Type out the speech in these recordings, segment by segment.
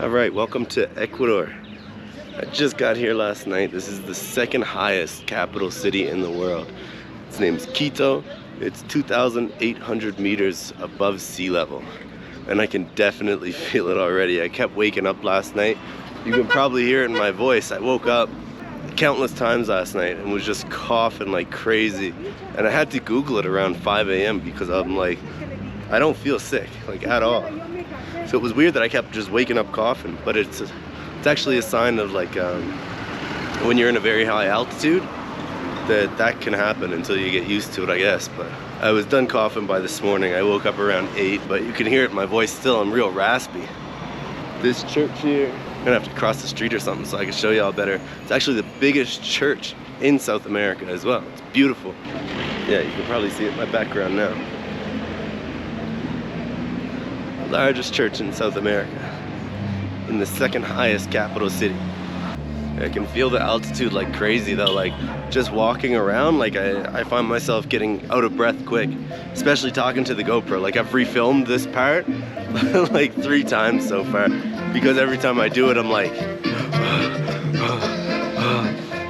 All right, welcome to Ecuador. I just got here last night. This is the second highest capital city in the world. Its name is Quito. It's 2,800 meters above sea level. And I can definitely feel it already. I kept waking up last night. You can probably hear it in my voice. I woke up countless times last night and was just coughing like crazy. And I had to Google it around 5 a.m. because I'm like, I don't feel sick, like at all. So it was weird that I kept just waking up coughing, but it's actually a sign of like when you're in a very high altitude, that can happen until you get used to it, I guess. But I was done coughing by this morning. I woke up around 8, but you can hear it in my voice still. I'm real raspy. This church here, I'm gonna have to cross the street or something so I can show y'all better. It's actually the biggest church in South America as well. It's beautiful. Yeah, you can probably see it in my background now. Largest church in South America, in the second highest capital city. I can feel the altitude like crazy though, like just walking around, like I find myself getting out of breath quick, especially talking to the GoPro. Like I've refilmed this part like 3 times so far, because every time I do it I'm like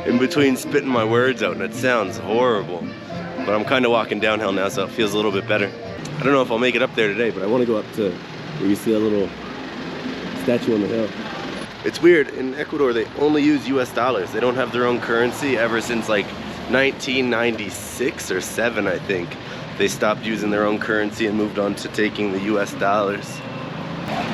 in between spitting my words out, and it sounds horrible. But I'm kind of walking downhill now, so it feels a little bit better. I don't know if I'll make it up there today, but I want to go up to where you see a little statue on the hill. It's weird, in Ecuador they only use US dollars. They don't have their own currency ever since like 1996 or 7, I think. They stopped using their own currency and moved on to taking the US dollars.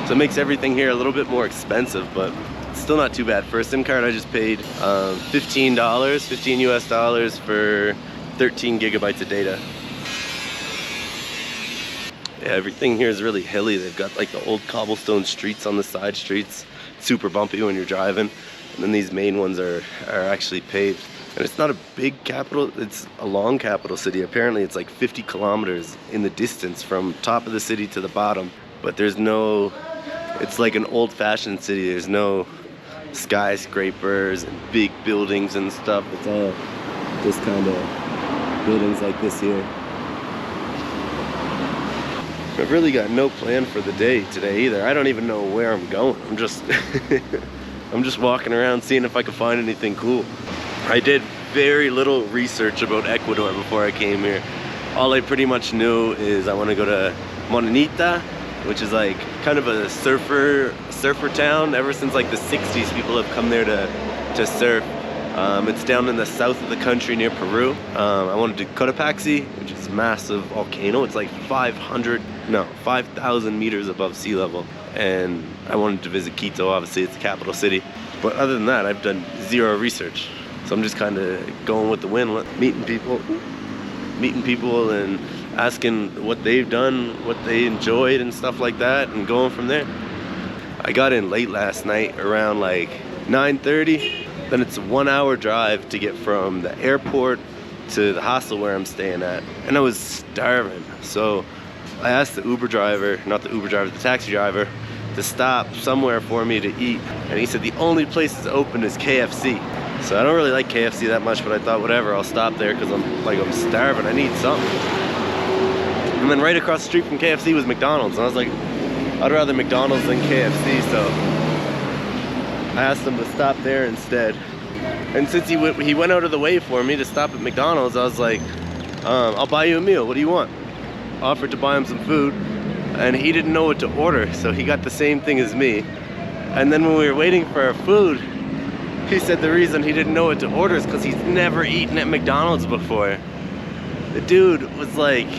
So it makes everything here a little bit more expensive, but it's still not too bad. For a SIM card I just paid $15 US dollars for 13 gigabytes of data. Yeah, everything here is really hilly. They've got like the old cobblestone streets on the side streets, super bumpy when you're driving, and then these main ones are actually paved. And it's not a big capital, it's a long capital city. Apparently it's like 50 kilometers in the distance from top of the city to the bottom, but there's no, it's like an old-fashioned city. There's no skyscrapers and big buildings and stuff. It's all just kind of buildings like this here. I've really got no plan for the day today either. I don't even know where I'm going. I'm just I'm just walking around seeing if I can find anything cool. I did very little research about Ecuador before I came here. All I pretty much knew is I want to go to Mononita, which is like kind of a surfer town. Ever since like the 60s, people have come there to surf. It's down in the south of the country near Peru. I want to do Cotopaxi, which is a massive volcano. It's like 5,000 meters above sea level. And I wanted to visit Quito, obviously it's the capital city. But other than that, I've done zero research. So I'm just kind of going with the wind, meeting people and asking what they've done, what they enjoyed and stuff like that, and going from there. I got in late last night around like 9:30. Then it's a 1-hour drive to get from the airport to the hostel where I'm staying at. And I was starving. So I asked the taxi driver to stop somewhere for me to eat. And he said the only place that's open is KFC. So I don't really like KFC that much, but I thought whatever, I'll stop there because I'm starving, I need something. And then right across the street from KFC was McDonald's. And I was like, I'd rather McDonald's than KFC, so I asked him to stop there instead. And since he went out of the way for me to stop at McDonald's, I was like, I'll buy you a meal, what do you want? Offered to buy him some food, and he didn't know what to order, so he got the same thing as me. And then when we were waiting for our food, he said the reason he didn't know what to order is because he's never eaten at McDonald's before. The dude was like,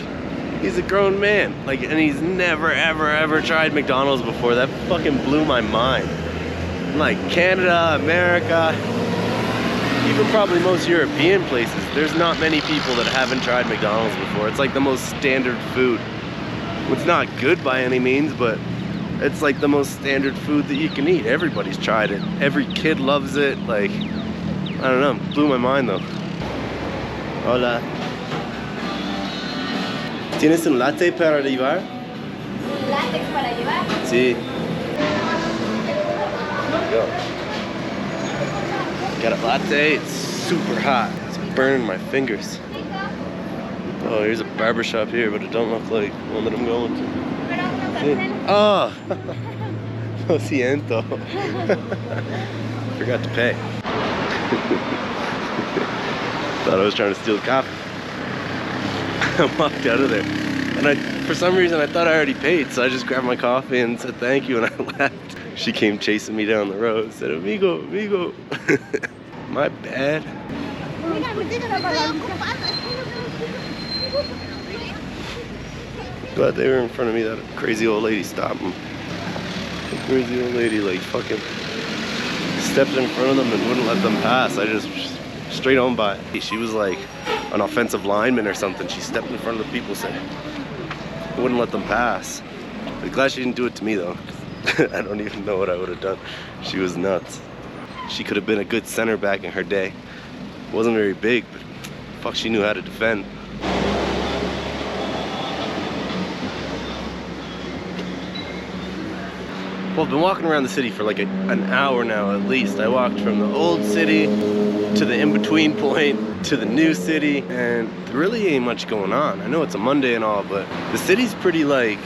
he's a grown man, like, and he's never ever tried McDonald's before. That fucking blew my mind. Like Canada, America, even probably most European places, there's not many people that haven't tried McDonald's before. It's like the most standard food. It's not good by any means, but it's like the most standard food that you can eat. Everybody's tried it. Every kid loves it. Like, I don't know, blew my mind though. Hola. ¿Tienes un latte para llevar? ¿Un latte para llevar? Sí. Go. Got a latte, it's super hot. It's burning my fingers. Oh, here's a barbershop here, but it don't look like one that I'm going to. See? Oh! Lo siento. Forgot to pay. Thought I was trying to steal coffee. I walked out of there. And for some reason, I thought I already paid, so I just grabbed my coffee and said thank you, and I left. She came chasing me down the road, said, amigo, amigo. My bad. Glad they were in front of me. That crazy old lady stopped them. The crazy old lady, like, fucking stepped in front of them and wouldn't let them pass. I just straight on by. She was like an offensive lineman or something. She stepped in front of the people, said, wouldn't let them pass. I'm glad she didn't do it to me though. I don't even know what I would have done. She was nuts. She could have been a good center back in her day. Wasn't very big, but fuck, she knew how to defend. Well, I've been walking around the city for like an hour now at least. I walked from the old city to the in-between point to the new city, and there really ain't much going on. I know it's a Monday and all, but the city's pretty like,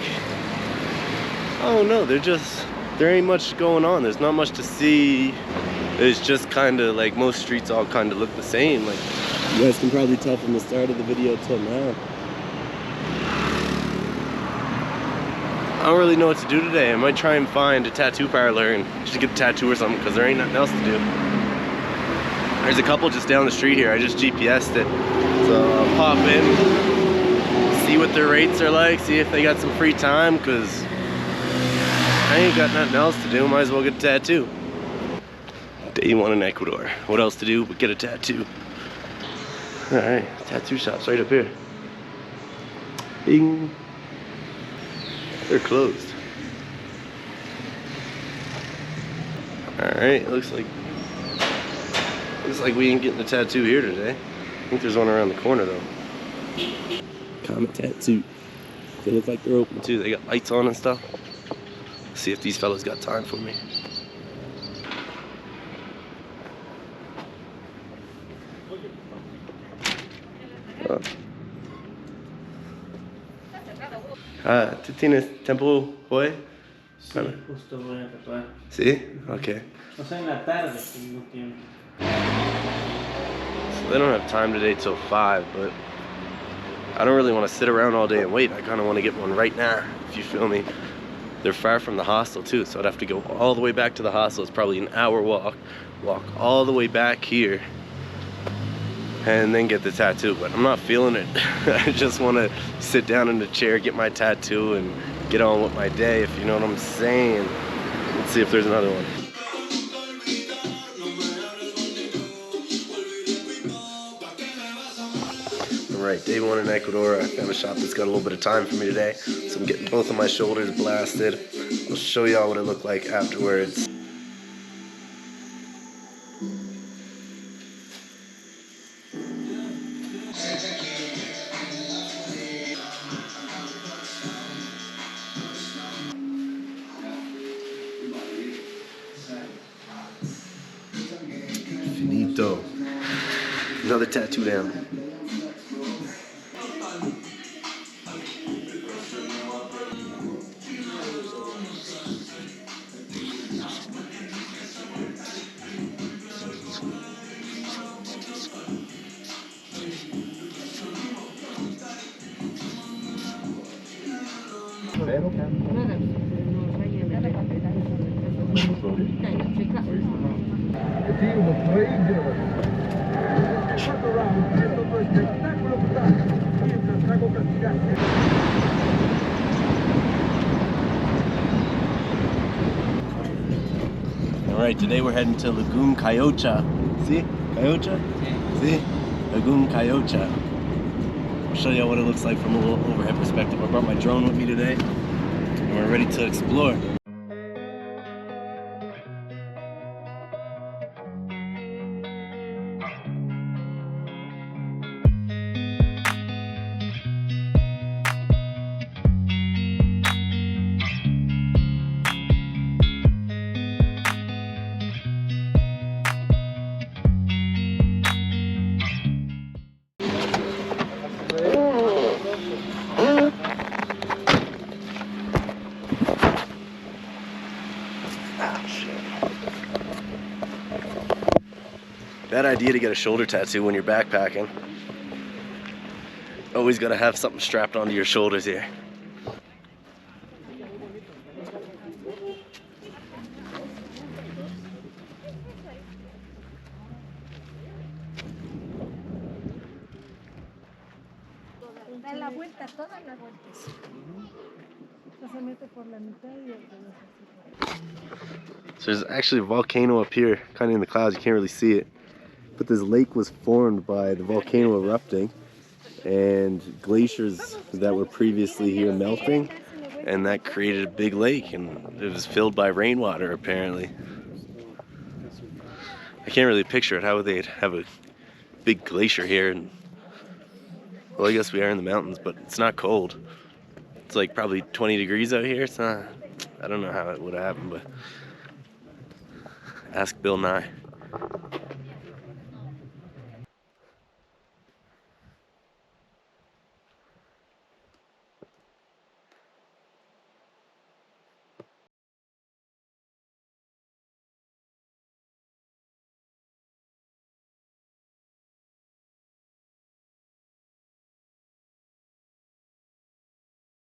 oh no, there ain't much going on. There's not much to see. It's just kind of like most streets all kind of look the same. Like you guys can probably tell from the start of the video till now. I don't really know what to do today. I might try and find a tattoo parlor and just get a tattoo or something, because there ain't nothing else to do. There's a couple just down the street here. I just GPS'd it. So I'll pop in, see what their rates are like, see if they got some free time, because I ain't got nothing else to do. Might as well get a tattoo. Day one in Ecuador. What else to do but get a tattoo? Alright, tattoo shop's right up here. Bing. They're closed. Alright, looks like we ain't getting a tattoo here today. I think there's one around the corner though. Comet tattoo. They look like they're open too. They got lights on and stuff. See if these fellas got time for me. ¿Tú tienes tiempo hoy? Sí, justo voy a tatuar. ¿Sí? Okay. O sea, en la tarde tengo tiempo. So they don't have time today till 5, but I don't really want to sit around all day and wait. I kind of want to get one right now, if you feel me. They're far from the hostel too, so I'd have to go all the way back to the hostel. It's probably an hour walk all the way back here, and then get the tattoo. But I'm not feeling it. I just want to sit down in the chair, get my tattoo, and get on with my day, if you know what I'm saying. Let's see if there's another one. Alright, day one in Ecuador. I found a shop that's got a little bit of time for me today, so I'm getting both of my shoulders blasted. I'll show y'all what it looked like afterwards. Finito. Another tattoo down. Alright, today we're heading to Laguna Cuicocha. See? Cuicocha? See? Laguna Cuicocha. I'll show you what it looks like from a little overhead perspective. I brought my drone with me today, and we're ready to explore. Bad idea to get a shoulder tattoo when you're backpacking. Always gotta have something strapped onto your shoulders here. Da la vuelta, todas las vueltas. Se mete por la mitad y So there's actually a volcano up here, kind of in the clouds, you can't really see it. But this lake was formed by the volcano erupting and glaciers that were previously here melting, and that created a big lake, and it was filled by rainwater apparently. I can't really picture it. How would they have a big glacier here? And well, I guess we are in the mountains, but it's not cold. It's like probably 20 degrees out here. It's not, I don't know how it would have happened, but ask Bill Nye.